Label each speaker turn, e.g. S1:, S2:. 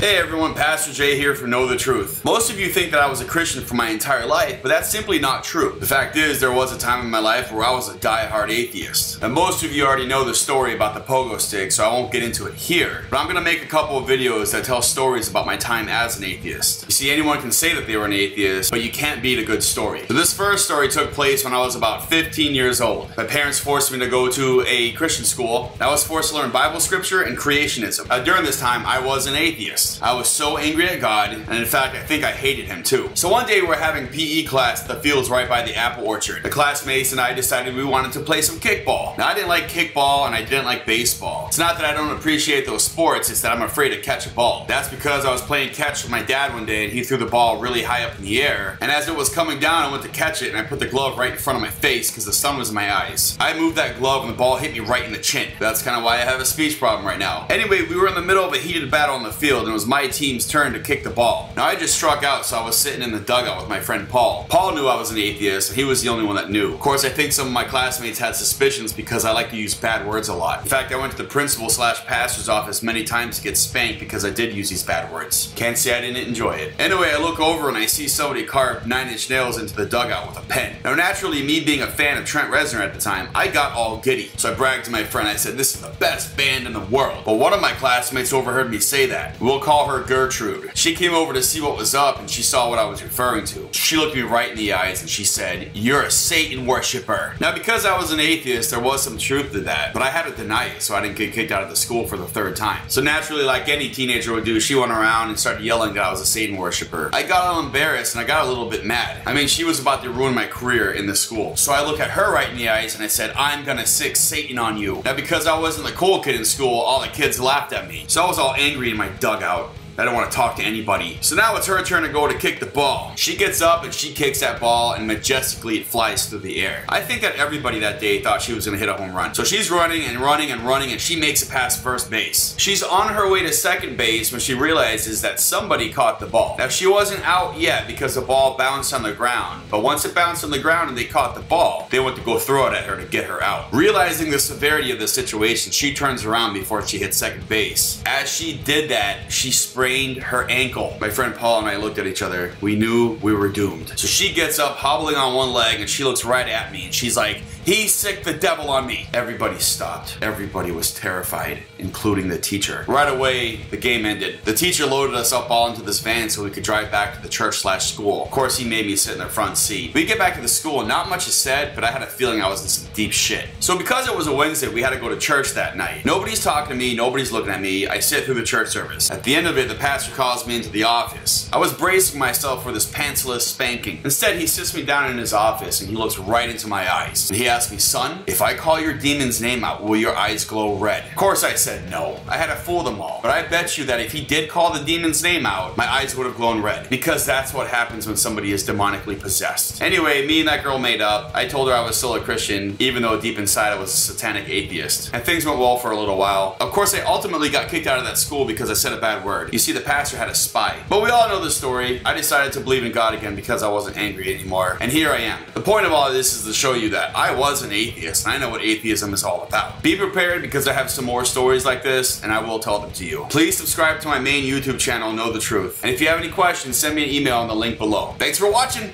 S1: Hey everyone, Pastor Jay here for Know the Truth. Most of you think that I was a Christian for my entire life, but that's simply not true. The fact is, there was a time in my life where I was a die-hard atheist. And most of you already know the story about the pogo stick, so I won't get into it here. But I'm gonna make a couple of videos that tell stories about my time as an atheist. You see, anyone can say that they were an atheist, but you can't beat a good story. So this first story took place when I was about 15 years old. My parents forced me to go to a Christian school. I was forced to learn Bible scripture and creationism. During this time, I was an atheist. I was so angry at God, and in fact, I think I hated him too. So one day we were having PE class at the fields right by the apple orchard. The classmates and I decided we wanted to play some kickball. Now I didn't like kickball and I didn't like baseball. It's not that I don't appreciate those sports, it's that I'm afraid to catch a ball. That's because I was playing catch with my dad one day and he threw the ball really high up in the air, and as it was coming down I went to catch it and I put the glove right in front of my face because the sun was in my eyes. I moved that glove and the ball hit me right in the chin. That's kind of why I have a speech problem right now. Anyway, we were in the middle of a heated battle on the field and it was my team's turn to kick the ball. Now I just struck out, so I was sitting in the dugout with my friend Paul. Paul knew I was an atheist and he was the only one that knew. Of course, I think some of my classmates had suspicions because I like to use bad words a lot. In fact, I went to the principal/pastor's office many times to get spanked because I did use these bad words. Can't say I didn't enjoy it. Anyway, I look over and I see somebody carve 9-inch nails into the dugout with a pen. Now naturally, me being a fan of Trent Reznor at the time, I got all giddy. So I bragged to my friend, I said, "This is the best band in the world." But one of my classmates overheard me say that. We'll call her Gertrude. She came over to see what was up and she saw what I was referring to. She looked me right in the eyes and she said, "You're a Satan worshiper." Now because I was an atheist, there was some truth to that, but I had to deny it so I didn't get kicked out of the school for the third time. So naturally, like any teenager would do, she went around and started yelling that I was a Satan worshiper. I got all embarrassed and I got a little bit mad. I mean, she was about to ruin my career in the school. So I looked at her right in the eyes and I said, "I'm gonna sick Satan on you." Now because I wasn't the cool kid in school, all the kids laughed at me. So I was all angry in my dugout. I don't want to talk to anybody. So now it's her turn to go to kick the ball. She gets up and she kicks that ball and majestically it flies through the air. I think that everybody that day thought she was going to hit a home run. So she's running and running and running and she makes it past first base. She's on her way to second base when she realizes that somebody caught the ball. Now she wasn't out yet because the ball bounced on the ground, but once it bounced on the ground and they caught the ball, they went to go throw it at her to get her out. Realizing the severity of the situation, she turns around before she hits second base. As she did that, she sprained her ankle. My friend Paul and I looked at each other. We knew we were doomed. So she gets up hobbling on one leg and she looks right at me and she's like, "He sicked the devil on me." Everybody stopped. Everybody was terrified, including the teacher. Right away, the game ended. The teacher loaded us up all into this van so we could drive back to the church/school. Of course, he made me sit in the front seat. We get back to the school, not much is said, but I had a feeling I was in some deep shit. So because it was a Wednesday, we had to go to church that night. Nobody's talking to me, nobody's looking at me. I sit through the church service. At the end of it, the pastor calls me into the office. I was bracing myself for this pantsless spanking. Instead, he sits me down in his office and he looks right into my eyes. And he asks me, "Son, if I call your demon's name out, will your eyes glow red?" Of course I said no. I had to fool them all. But I bet you that if he did call the demon's name out, my eyes would have glowed red. Because that's what happens when somebody is demonically possessed. Anyway, me and that girl made up. I told her I was still a Christian, even though deep inside I was a satanic atheist. And things went well for a little while. Of course, I ultimately got kicked out of that school because I said a bad word. You see, the pastor had a spy. But we all know the story. I decided to believe in God again because I wasn't angry anymore. And here I am. The point of all of this is to show you that I was an atheist and I know what atheism is all about. Be prepared because I have some more stories like this and I will tell them to you. Please subscribe to my main YouTube channel, Know the Truth. And if you have any questions, send me an email on the link below. Thanks for watching.